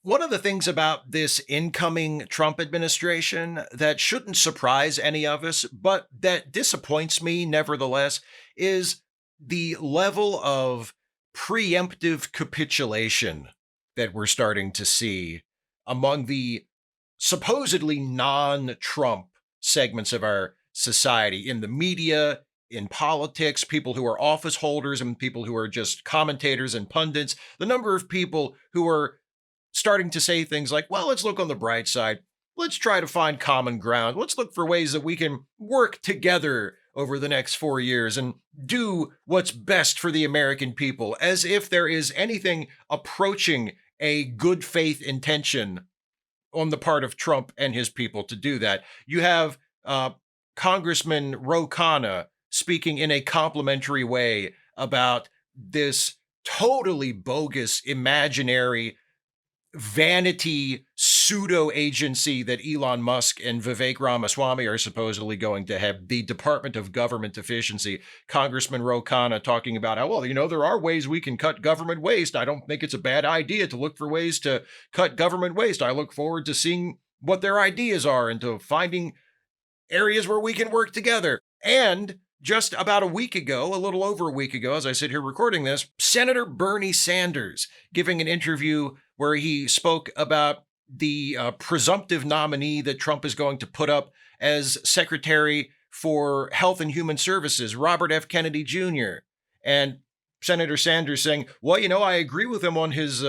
One of the things about this incoming Trump administration that shouldn't surprise any of us, but that disappoints me nevertheless, is the level of preemptive capitulation that we're starting to see among the supposedly non-Trump segments of our society, in the media, in politics, people who are office holders and people who are just commentators and pundits. The number of people who are starting to say things like, well, let's look on the bright side. Let's try to find common ground. Let's look for ways that we can work together over the next 4 years and do what's best for the American people, as if there is anything approaching a good faith intention on the part of Trump and his people to do that. You have Congressman Ro Khanna speaking in a complimentary way about this totally bogus, imaginary, vanity pseudo agency that Elon Musk and Vivek Ramaswamy are supposedly going to have, the Department of Government Efficiency. Congressman Ro Khanna talking about how, well, there are ways we can cut government waste. I don't think it's a bad idea to look for ways to cut government waste. I look forward to seeing what their ideas are and to finding areas where we can work together. And just about a week ago, a little over a week ago, as I sit here recording this, Senator Bernie Sanders giving an interview where he spoke about the presumptive nominee that Trump is going to put up as Secretary for Health and Human Services, Robert F. Kennedy Jr. And Senator Sanders saying, well, I agree with him on his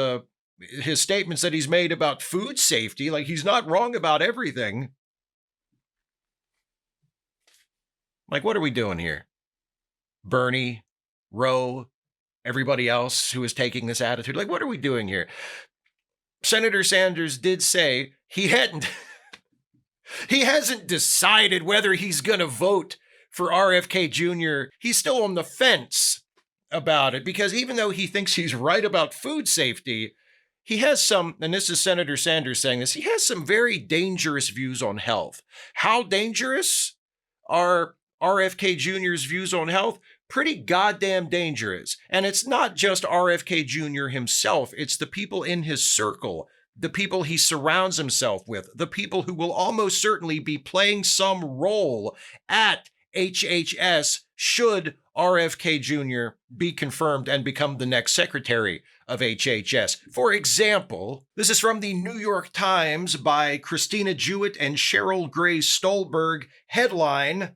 statements that he's made about food safety. Like, he's not wrong about everything. Like, what are we doing here? Bernie, Roe, everybody else who is taking this attitude. Like, what are we doing here? Senator Sanders did say he hasn't decided whether he's going to vote for RFK Jr. He's still on the fence about it, because even though he thinks he's right about food safety, he has some, and this is Senator Sanders saying this, he has some very dangerous views on health. How dangerous are RFK Jr.'s views on health? Pretty goddamn dangerous. And it's not just RFK Jr. himself, it's the people in his circle, the people he surrounds himself with, the people who will almost certainly be playing some role at HHS should RFK Jr. be confirmed and become the next secretary of HHS. For example, this is from the New York Times by Christina Jewett and Cheryl Gray Stolberg. Headline: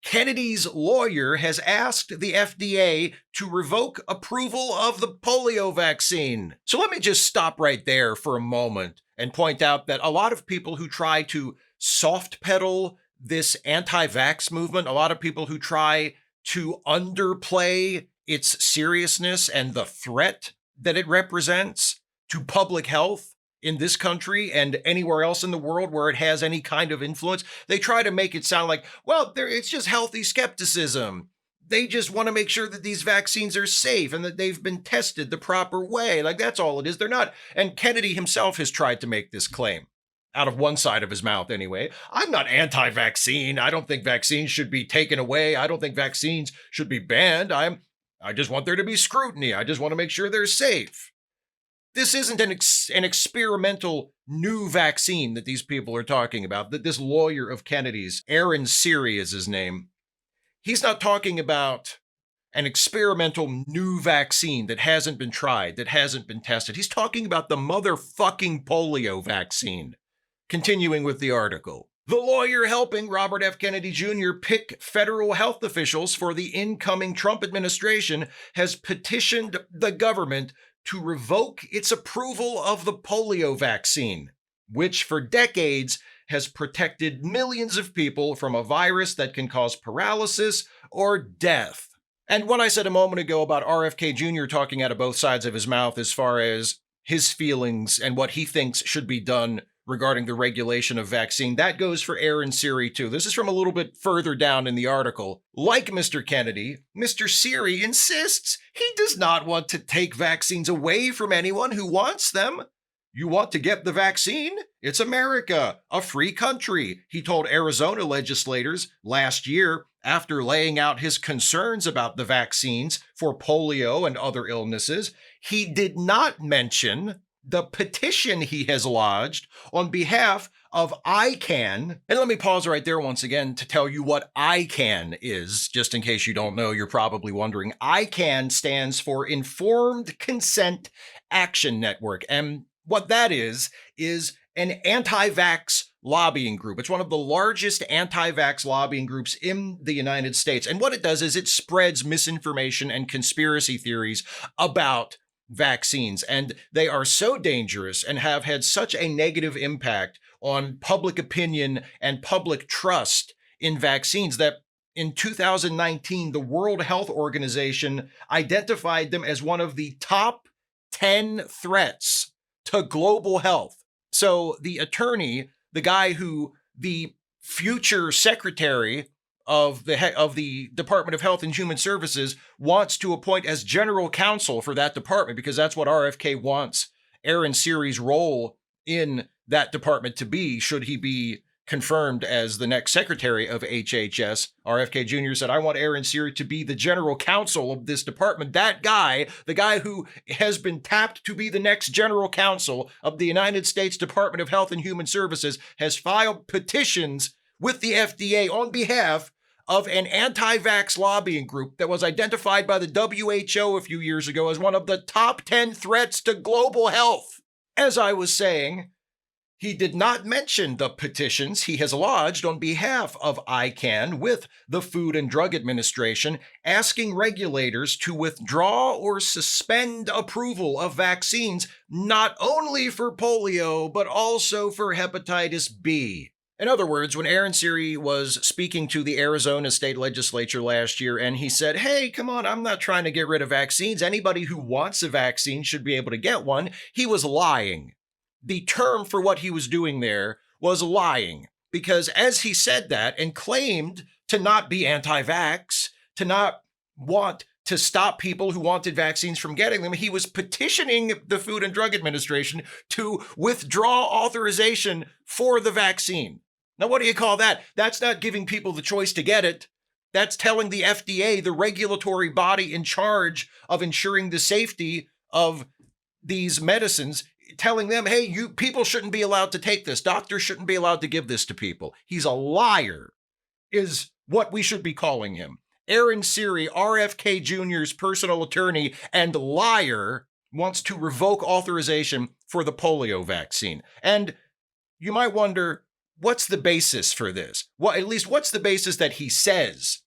Kennedy's lawyer has asked the FDA to revoke approval of the polio vaccine. So let me just stop right there for a moment and point out that a lot of people who try to soft pedal this anti-vax movement, a lot of people who try to underplay its seriousness and the threat that it represents to public health in this country and anywhere else in the world where it has any kind of influence, they try to make it sound like, well, it's just healthy skepticism. They just want to make sure that these vaccines are safe and that they've been tested the proper way. Like, that's all it is. They're not. And Kennedy himself has tried to make this claim, out of one side of his mouth anyway. I'm not anti-vaccine. I don't think vaccines should be taken away. I don't think vaccines should be banned. I just want there to be scrutiny. I just want to make sure they're safe. This isn't an experimental new vaccine that these people are talking about, that this lawyer of Kennedy's, Aaron Siri is his name. He's not talking about an experimental new vaccine that hasn't been tried, that hasn't been tested. He's talking about the motherfucking polio vaccine. Continuing with the article. The lawyer helping Robert F. Kennedy Jr. pick federal health officials for the incoming Trump administration has petitioned the government to revoke its approval of the polio vaccine, which for decades has protected millions of people from a virus that can cause paralysis or death. And what I said a moment ago about RFK Jr. talking out of both sides of his mouth as far as his feelings and what he thinks should be done regarding the regulation of vaccine, that goes for Aaron Siri too. This is from a little bit further down in the article. Like Mr. Kennedy, Mr. Siri insists he does not want to take vaccines away from anyone who wants them. You want to get the vaccine? It's America, a free country, he told Arizona legislators last year after laying out his concerns about the vaccines for polio and other illnesses. He did not mention the petition he has lodged on behalf of ICANN. And let me pause right there once again to tell you what ICANN is, just in case you don't know, you're probably wondering. ICANN stands for Informed Consent Action Network. And what that is an anti-vax lobbying group. It's one of the largest anti-vax lobbying groups in the United States. And what it does is it spreads misinformation and conspiracy theories about vaccines. And they are so dangerous and have had such a negative impact on public opinion and public trust in vaccines that in 2019, the World Health Organization identified them as one of the top 10 threats to global health. So the attorney, the guy who the future secretary of the Department of Health and Human Services wants to appoint as general counsel for that department, because that's what RFK wants Aaron Siri's role in that department to be, should he be confirmed as the next secretary of HHS. RFK Jr. said, I want Aaron Siri to be the general counsel of this department. That guy, the guy who has been tapped to be the next general counsel of the United States Department of Health and Human Services, has filed petitions with the FDA on behalf of an anti-vax lobbying group that was identified by the WHO a few years ago as one of the top 10 threats to global health. As I was saying, he did not mention the petitions he has lodged on behalf of ICANN with the Food and Drug Administration, asking regulators to withdraw or suspend approval of vaccines, not only for polio, but also for hepatitis B. In other words, when Aaron Siri was speaking to the Arizona state legislature last year and he said, hey, come on, I'm not trying to get rid of vaccines. Anybody who wants a vaccine should be able to get one. He was lying. The term for what he was doing there was lying, because as he said that and claimed to not be anti-vax, to not want to stop people who wanted vaccines from getting them, he was petitioning the Food and Drug Administration to withdraw authorization for the vaccine. Now, what do you call that? That's not giving people the choice to get it. That's telling the FDA, the regulatory body in charge of ensuring the safety of these medicines, telling them, hey, you people shouldn't be allowed to take this. Doctors shouldn't be allowed to give this to people. He's a liar, is what we should be calling him. Aaron Siri, RFK Jr.'s personal attorney and liar, wants to revoke authorization for the polio vaccine. And you might wonder, what's the basis for this? Well, at least what's the basis that he says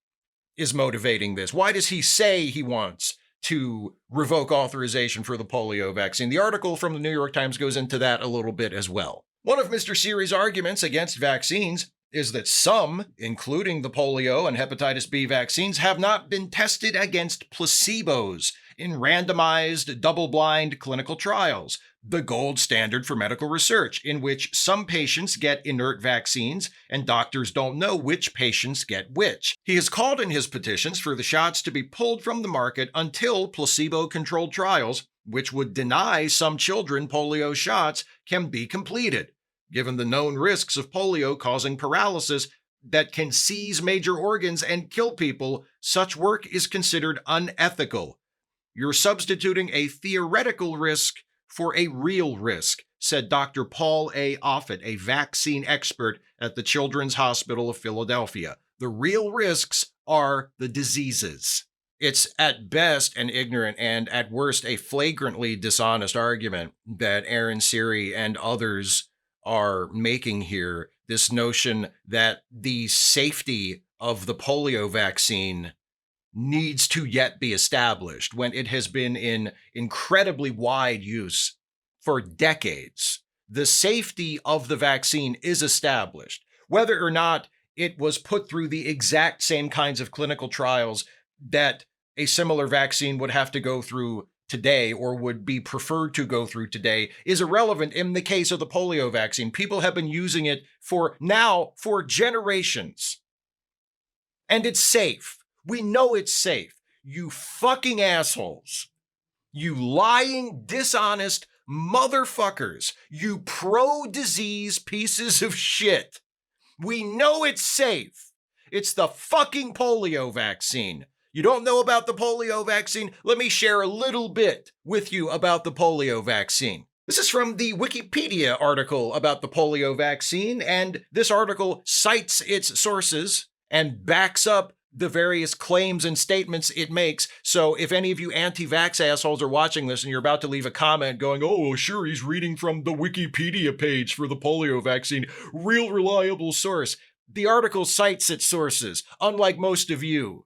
is motivating this? Why does he say he wants to revoke authorization for the polio vaccine? The article from the New York Times goes into that a little bit as well. One of Mr. Siri's arguments against vaccines is that some, including the polio and hepatitis B vaccines, have not been tested against placebos in randomized, double-blind clinical trials, the gold standard for medical research, in which some patients get inert vaccines and doctors don't know which patients get which. He has called in his petitions for the shots to be pulled from the market until placebo-controlled trials, which would deny some children polio shots, can be completed. Given the known risks of polio causing paralysis that can seize major organs and kill people, such work is considered unethical. You're substituting a theoretical risk for a real risk, said Dr. Paul A. Offit, a vaccine expert at the Children's Hospital of Philadelphia. The real risks are the diseases. It's at best an ignorant and at worst a flagrantly dishonest argument that Aaron Siri and others are making here. This notion that the safety of the polio vaccine needs to yet be established when it has been in incredibly wide use for decades. The safety of the vaccine is established. Whether or not it was put through the exact same kinds of clinical trials that a similar vaccine would have to go through today or would be preferred to go through today is irrelevant in the case of the polio vaccine. People have been using it for generations. And it's safe. We know it's safe. You fucking assholes. You lying, dishonest motherfuckers. You pro-disease pieces of shit. We know it's safe. It's the fucking polio vaccine. You don't know about the polio vaccine? Let me share a little bit with you about the polio vaccine. This is from the Wikipedia article about the polio vaccine, and this article cites its sources and backs up the various claims and statements it makes. So if any of you anti-vax assholes are watching this and you're about to leave a comment going, oh, sure, he's reading from the Wikipedia page for the polio vaccine, real reliable source. The article cites its sources, unlike most of you.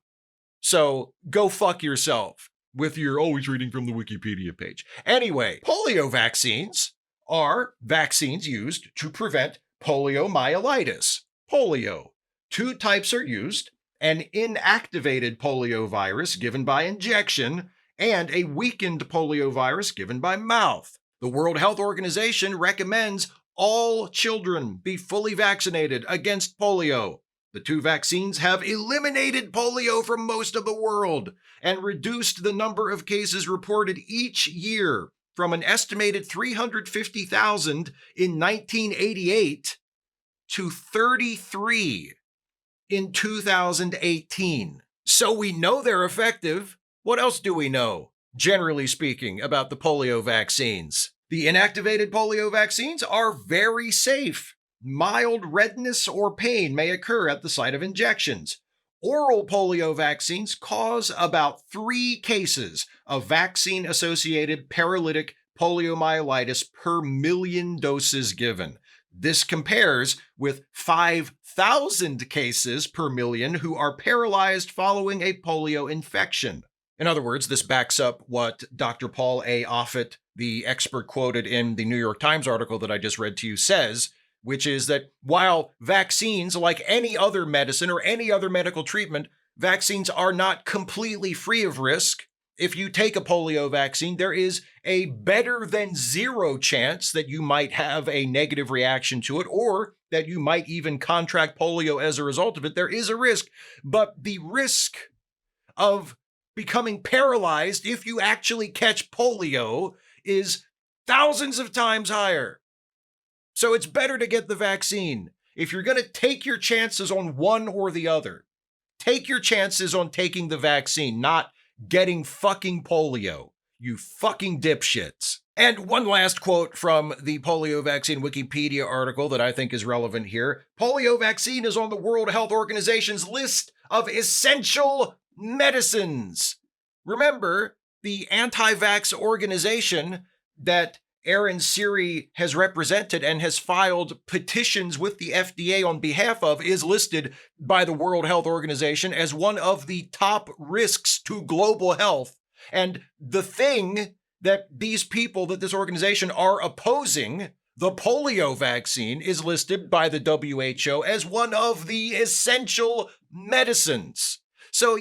So go fuck yourself with your always reading from the Wikipedia page. Anyway, polio vaccines are vaccines used to prevent poliomyelitis. Polio. Two types are used: an inactivated polio virus given by injection and a weakened polio virus given by mouth. The World Health Organization recommends all children be fully vaccinated against polio. The two vaccines have eliminated polio from most of the world and reduced the number of cases reported each year from an estimated 350,000 in 1988 to 33 in 2018. So we know they're effective. What else do we know, generally speaking, about the polio vaccines? The inactivated polio vaccines are very safe. Mild redness or pain may occur at the site of injections. Oral polio vaccines cause about 3 cases of vaccine-associated paralytic poliomyelitis per million doses given. This compares with 5,000 cases per million who are paralyzed following a polio infection. In other words, this backs up what Dr. Paul A. Offit, the expert quoted in the New York Times article that I just read to you, says, which is that while vaccines, like any other medicine or any other medical treatment, vaccines are not completely free of risk. If you take a polio vaccine, there is a better than 0 chance that you might have a negative reaction to it, or that you might even contract polio as a result of it. There is a risk, but the risk of becoming paralyzed if you actually catch polio is thousands of times higher. So it's better to get the vaccine. If you're going to take your chances on one or the other, take your chances on taking the vaccine, not getting fucking polio, you fucking dipshits. And one last quote from the polio vaccine Wikipedia article that I think is relevant here. Polio vaccine is on the World Health Organization's list of essential medicines. Remember, the anti-vax organization that Aaron Siri has represented and has filed petitions with the FDA on behalf of is listed by the World Health Organization as one of the top risks to global health. And the thing that these people, that this organization are opposing, the polio vaccine, is listed by the WHO as one of the essential medicines. So,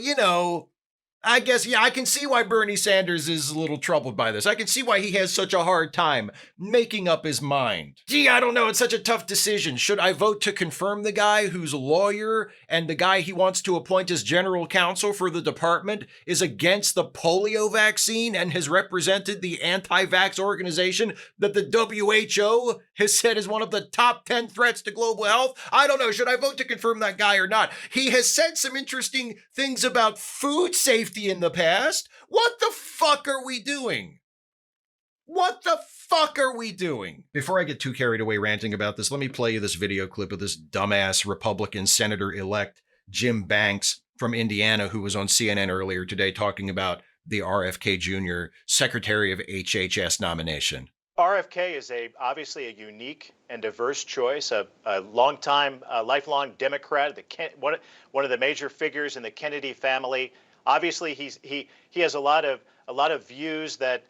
I guess, I can see why Bernie Sanders is a little troubled by this. I can see why he has such a hard time making up his mind. Gee, I don't know. It's such a tough decision. Should I vote to confirm the guy who's a lawyer and the guy he wants to appoint as general counsel for the department is against the polio vaccine and has represented the anti-vax organization that the WHO has said is one of the top 10 threats to global health? I don't know. Should I vote to confirm that guy or not? He has said some interesting things about food safety in the past. What the fuck are we doing? What the fuck are we doing? Before I get too carried away ranting about this, let me play you this video clip of this dumbass Republican Senator-elect Jim Banks from Indiana, who was on CNN earlier today talking about the RFK Jr. Secretary of HHS nomination. RFK is obviously a unique and diverse choice, a lifelong Democrat, one of the major figures in the Kennedy family. Obviously, he has a lot of views that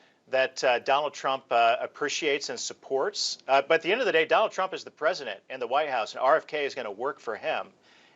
Donald Trump appreciates and supports. But at the end of the day, Donald Trump is the president in the White House, and RFK is going to work for him.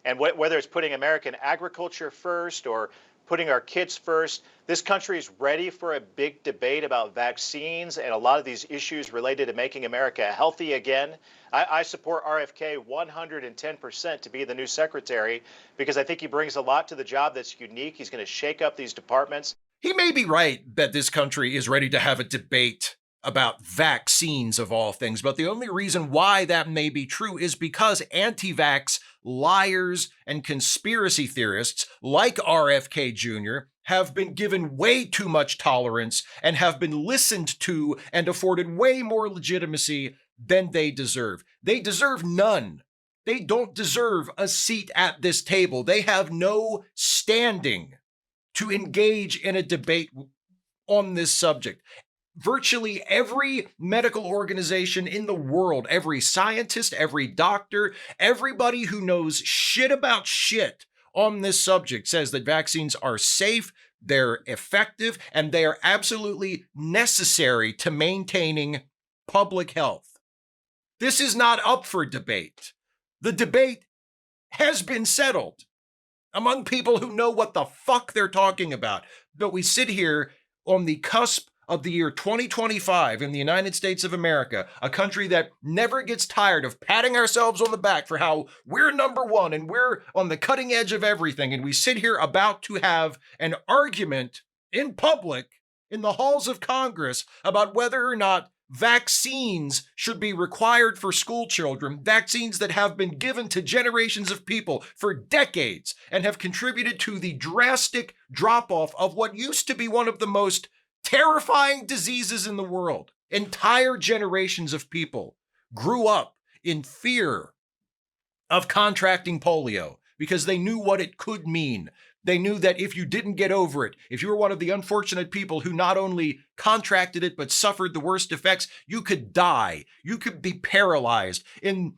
And whether it's putting American agriculture first or putting our kids first, this country is ready for a big debate about vaccines and a lot of these issues related to making America healthy again. I support RFK 110% to be the new secretary because I think he brings a lot to the job that's unique. He's going to shake up these departments. He may be right that this country is ready to have a debate about vaccines of all things, but the only reason why that may be true is because anti-vax liars and conspiracy theorists like RFK Jr. have been given way too much tolerance and have been listened to and afforded way more legitimacy than they deserve. They deserve none. They don't deserve a seat at this table. They have no standing to engage in a debate on this subject. Virtually every medical organization in the world, every scientist, every doctor, everybody who knows shit about shit on this subject says that vaccines are safe, they're effective, and they are absolutely necessary to maintaining public health. This is not up for debate. The debate has been settled among people who know what the fuck they're talking about. But we sit here on the cusp of the year 2025 in the United States of America, a country that never gets tired of patting ourselves on the back for how we're number one and we're on the cutting edge of everything. And we sit here about to have an argument in public in the halls of Congress about whether or not vaccines should be required for school children, vaccines that have been given to generations of people for decades and have contributed to the drastic drop-off of what used to be one of the most terrifying diseases in the world. Entire generations of people grew up in fear of contracting polio because they knew what it could mean. They knew that if you didn't get over it, if you were one of the unfortunate people who not only contracted it but suffered the worst effects, you could die. You could be paralyzed. In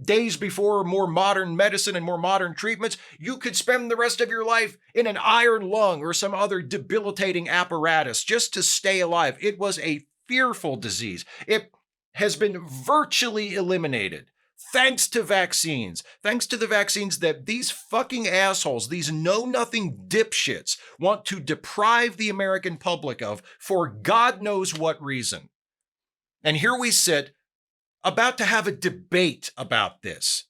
days before more modern medicine and more modern treatments, you could spend the rest of your life in an iron lung or some other debilitating apparatus just to stay alive. It was a fearful disease. It has been virtually eliminated thanks to vaccines, thanks to the vaccines that these fucking assholes, these know-nothing dipshits want to deprive the American public of for God knows what reason. And here we sit about to have a debate about this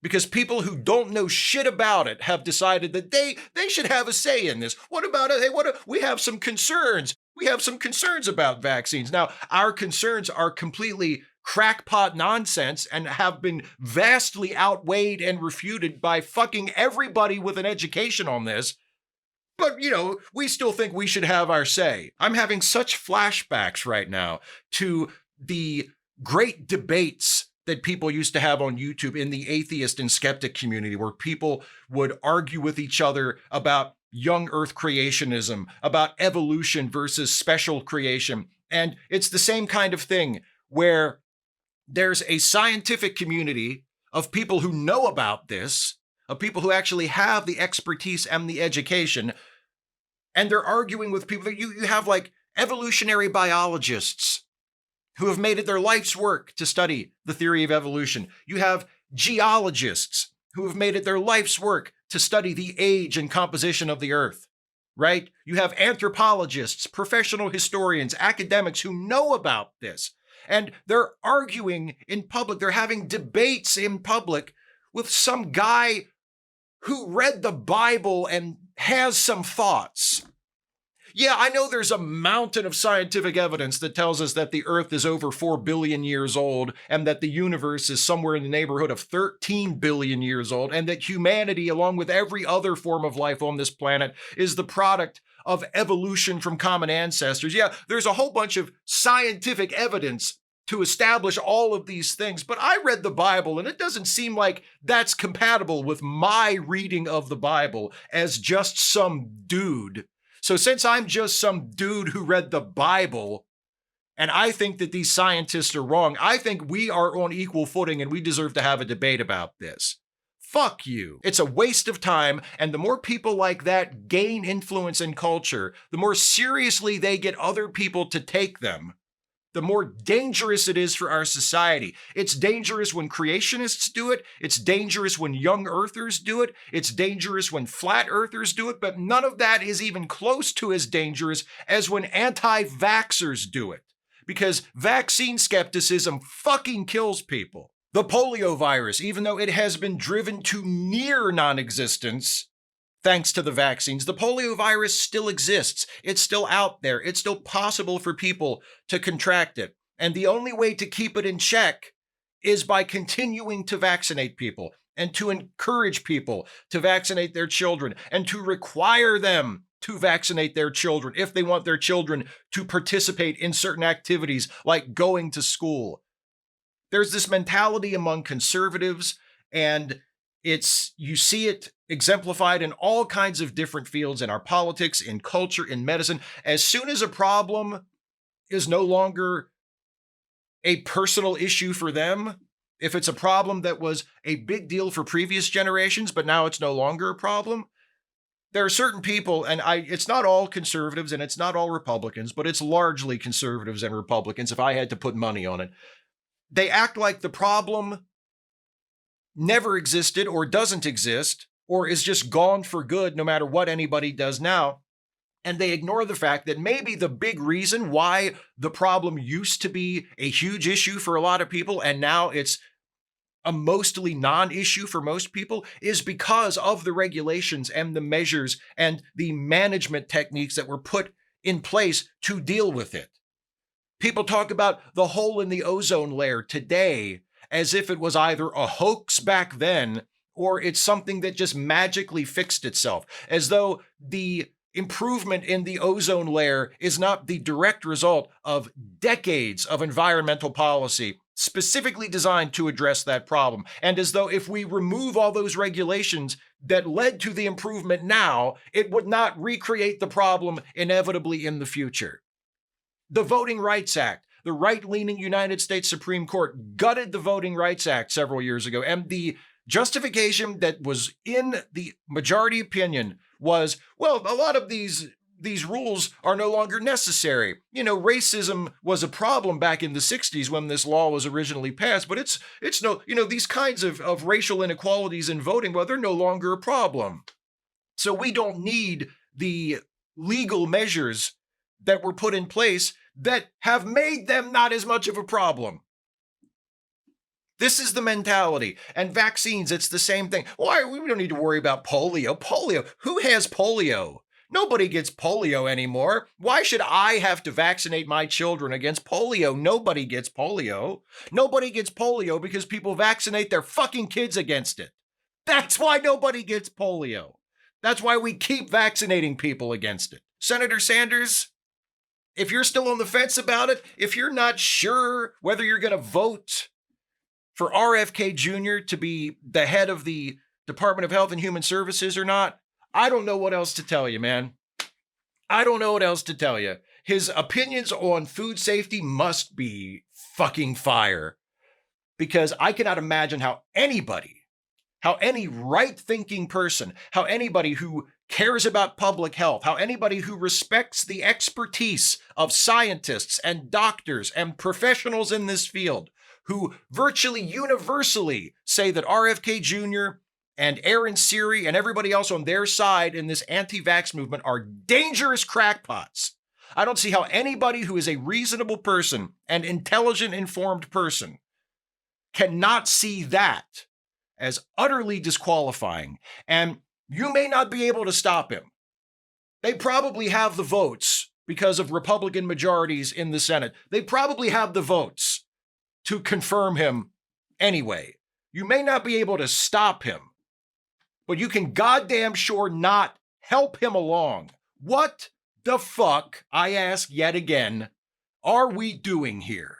because people who don't know shit about it have decided that they should have a say in this. What about it? Hey, we have some concerns. We have some concerns about vaccines. Now, our concerns are completely crackpot nonsense and have been vastly outweighed and refuted by fucking everybody with an education on this. But, you know, we still think we should have our say. I'm having such flashbacks right now to the great debates that people used to have on YouTube in the atheist and skeptic community, where people would argue with each other about young earth creationism, about evolution versus special creation. And it's the same kind of thing where there's a scientific community of people who know about this, of people who actually have the expertise and the education, and they're arguing with people that you have like evolutionary biologists who have made it their life's work to study the theory of evolution. You have geologists who have made it their life's work to study the age and composition of the earth, right? You have anthropologists, professional historians, academics who know about this. And they're arguing in public. They're having debates in public with some guy who read the Bible and has some thoughts. Yeah, I know there's a mountain of scientific evidence that tells us that the Earth is over 4 billion years old and that the universe is somewhere in the neighborhood of 13 billion years old and that humanity, along with every other form of life on this planet, is the product of evolution from common ancestors. Yeah, there's a whole bunch of scientific evidence to establish all of these things, but I read the Bible and it doesn't seem like that's compatible with my reading of the Bible as just some dude. So since I'm just some dude who read the Bible and I think that these scientists are wrong, I think we are on equal footing and we deserve to have a debate about this. Fuck you. It's a waste of time, and the more people like that gain influence in culture, the more seriously they get other people to take them, the more dangerous it is for our society. It's dangerous when creationists do it. It's dangerous when young earthers do it. It's dangerous when flat earthers do it, but none of that is even close to as dangerous as when anti-vaxxers do it, because vaccine skepticism fucking kills people. The polio virus, even though it has been driven to near non-existence thanks to the vaccines, the polio virus still exists. It's still out there. It's still possible for people to contract it. And the only way to keep it in check is by continuing to vaccinate people and to encourage people to vaccinate their children and to require them to vaccinate their children, if they want their children to participate in certain activities like going to school. There's this mentality among conservatives, and you see it exemplified in all kinds of different fields in our politics, in culture, in medicine. As soon as a problem is no longer a personal issue for them, if it's a problem that was a big deal for previous generations, but now it's no longer a problem, there are certain people, and it's not all conservatives and it's not all Republicans, but it's largely conservatives and Republicans, if I had to put money on it. They act like the problem never existed or doesn't exist or is just gone for good no matter what anybody does now. And they ignore the fact that maybe the big reason why the problem used to be a huge issue for a lot of people and now it's a mostly non-issue for most people is because of the regulations and the measures and the management techniques that were put in place to deal with it. People talk about the hole in the ozone layer today as if it was either a hoax back then or it's something that just magically fixed itself, as though the improvement in the ozone layer is not the direct result of decades of environmental policy specifically designed to address that problem. And as though if we remove all those regulations that led to the improvement now, it would not recreate the problem inevitably in the future. The Voting Rights Act, the right-leaning United States Supreme Court gutted the Voting Rights Act several years ago, and the justification that was in the majority opinion was, well, a lot of these rules are no longer necessary. You know, racism was a problem back in the 60s when this law was originally passed, but it's no, these kinds of racial inequalities in voting, well, they're no longer a problem. So we don't need the legal measures that were put in place that have made them not as much of a problem. This is the mentality. And vaccines, it's the same thing. Why? We don't need to worry about polio. Polio. Who has polio? Nobody gets polio anymore. Why should I have to vaccinate my children against polio? Nobody gets polio. Nobody gets polio because people vaccinate their fucking kids against it. That's why nobody gets polio. That's why we keep vaccinating people against it. Senator Sanders, if you're still on the fence about it, if you're not sure whether you're going to vote for RFK Jr. to be the head of the Department of Health and Human Services or not, I don't know what else to tell you, man. I don't know what else to tell you. His opinions on food safety must be fucking fire, because I cannot imagine how any right-thinking person, how anybody who cares about public health, how anybody who respects the expertise of scientists and doctors and professionals in this field, who virtually universally say that RFK Jr. and Aaron Siri and everybody else on their side in this anti-vax movement are dangerous crackpots. I don't see how anybody who is a reasonable person and intelligent, informed person cannot see that as utterly disqualifying. And you may not be able to stop him. They probably have the votes because of Republican majorities in the Senate. They probably have the votes to confirm him anyway. You may not be able to stop him, but you can goddamn sure not help him along. What the fuck, I ask yet again, are we doing here?